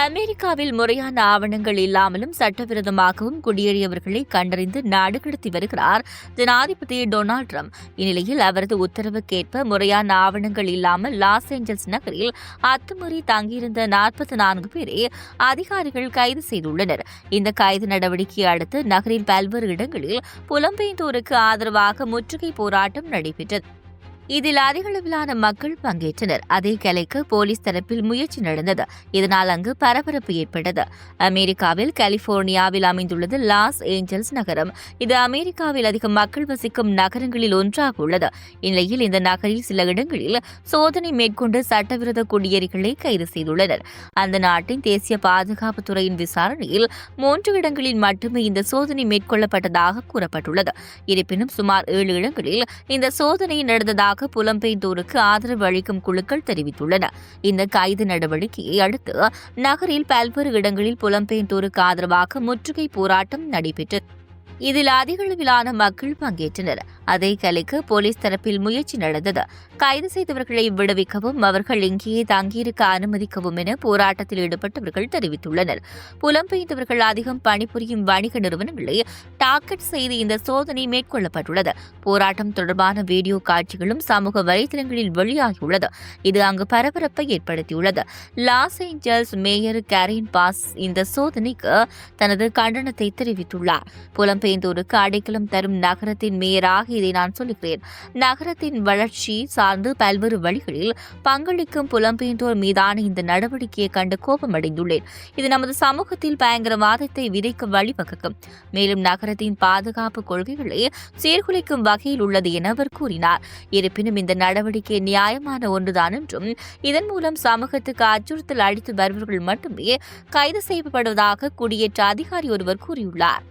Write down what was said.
அமெரிக்காவில் முறையான ஆவணங்கள் இல்லாமலும் சட்டவிரோதமாகவும் குடியேறியவர்களை கண்டறிந்து நாடு கடத்தி வருகிறார் ஜனாதிபதி டொனால்டு டிரம்ப். இந்நிலையில் அவரது உத்தரவுக்கேற்ப முறையான ஆவணங்கள் இல்லாமல் லாஸ் ஏஞ்சல்ஸ் நகரில் அத்துமீறி தங்கியிருந்த 44 பேரை அதிகாரிகள் கைது செய்துள்ளனர். இந்த கைது நடவடிக்கையை அடுத்து நகரின் பல்வேறு இடங்களில் புலம்பெயர்ந்தோருக்கு ஆதரவாக முற்றுகை போராட்டம் நடைபெற்றது. இதில் அதிகளவிலான மக்கள் பங்கேற்றனர். அதை கலைக்க போலீஸ் தரப்பில் முயற்சி நடந்தது. இதனால் அங்கு பரபரப்பு ஏற்பட்டது. அமெரிக்காவில் கலிபோர்னியாவில் அமைந்துள்ளது லாஸ் ஏஞ்சல்ஸ் நகரம். இது அமெரிக்காவில் அதிக மக்கள் வசிக்கும் நகரங்களில் ஒன்றாக உள்ளது. இந்நிலையில் இந்த நகரில் சில இடங்களில் சோதனை மேற்கொண்டு சட்டவிரோத குடியேறிகளை கைது செய்துள்ளனர். அந்த நாட்டின் தேசிய பாதுகாப்பு துறையின் விசாரணையில் 3 இடங்களில் மட்டுமே இந்த சோதனை மேற்கொள்ளப்பட்டதாக கூறப்பட்டுள்ளது. இருப்பினும் சுமார் 7 இடங்களில் இந்த சோதனை நடந்ததாக புலம்பெயர்ந்தோருக்கு ஆதரவு அளிக்கும் குழுக்கள் தெரிவித்துள்ளன. இந்த கைது நடவடிக்கையை அடுத்து நகரில் பல்வேறு இடங்களில் புலம்பெயர்ந்தோருக்கு ஆதரவாக முற்றுகை போராட்டம் நடைபெற்றது. இதில் அதிகளவிலான மக்கள் பங்கேற்றனர். அதை கலைக்க போலீஸ் தரப்பில் முயற்சி நடந்தது. கைது செய்தவர்களை விடுவிக்கவும் அவர்கள் இங்கேயே தங்கியிருக்க அனுமதிக்கவும் என போராட்டத்தில் ஈடுபட்டவர்கள் தெரிவித்துள்ளனர். புலம்பெயர்ந்தவர்கள் அதிகம் பணிபுரியும் வணிக நிறுவனங்களை டார்கெட் செய்து இந்த சோதனை மேற்கொள்ளப்பட்டுள்ளது. போராட்டம் தொடர்பான வீடியோ காட்சிகளும் சமூக வலைதளங்களில் வெளியாகியுள்ளது. இது அங்கு பரபரப்பை ஏற்படுத்தியுள்ளது. லாஸ் ஏஞ்சல்ஸ் மேயர் கேரின் பாஸ் இந்த சோதனைக்கு தனது கண்டனத்தை தெரிவித்துள்ளார். புலம்பெயர்ந்தோருக்கு அடைக்கலம் தரும் நகரத்தின் மேயராக இதை நான் சொல்கிறேன். நகரத்தின் வளர்ச்சி சார்ந்து பல்வேறு வழிகளில் பங்களிக்கும் புலம்பெயர்ந்தோர் மீதான இந்த நடவடிக்கையை கண்டு கோபமடைந்துள்ளேன். இது நமது சமூகத்தில் பயங்கரவாதத்தை விதைக்க வழிவகுக்கும். மேலும் நகரத்தின் பாதுகாப்பு கொள்கைகளை சீர்குலைக்கும் வகையில் உள்ளது என அவர் கூறினார். இருப்பினும் இந்த நடவடிக்கை நியாயமான ஒன்றுதான் என்றும் இதன் மூலம் சமூகத்துக்கு அச்சுறுத்தல் அளித்து வருபவர்கள் மட்டுமே கைது செய்யப்படுவதாக குடியேற்ற அதிகாரி ஒருவர் கூறியுள்ளார்.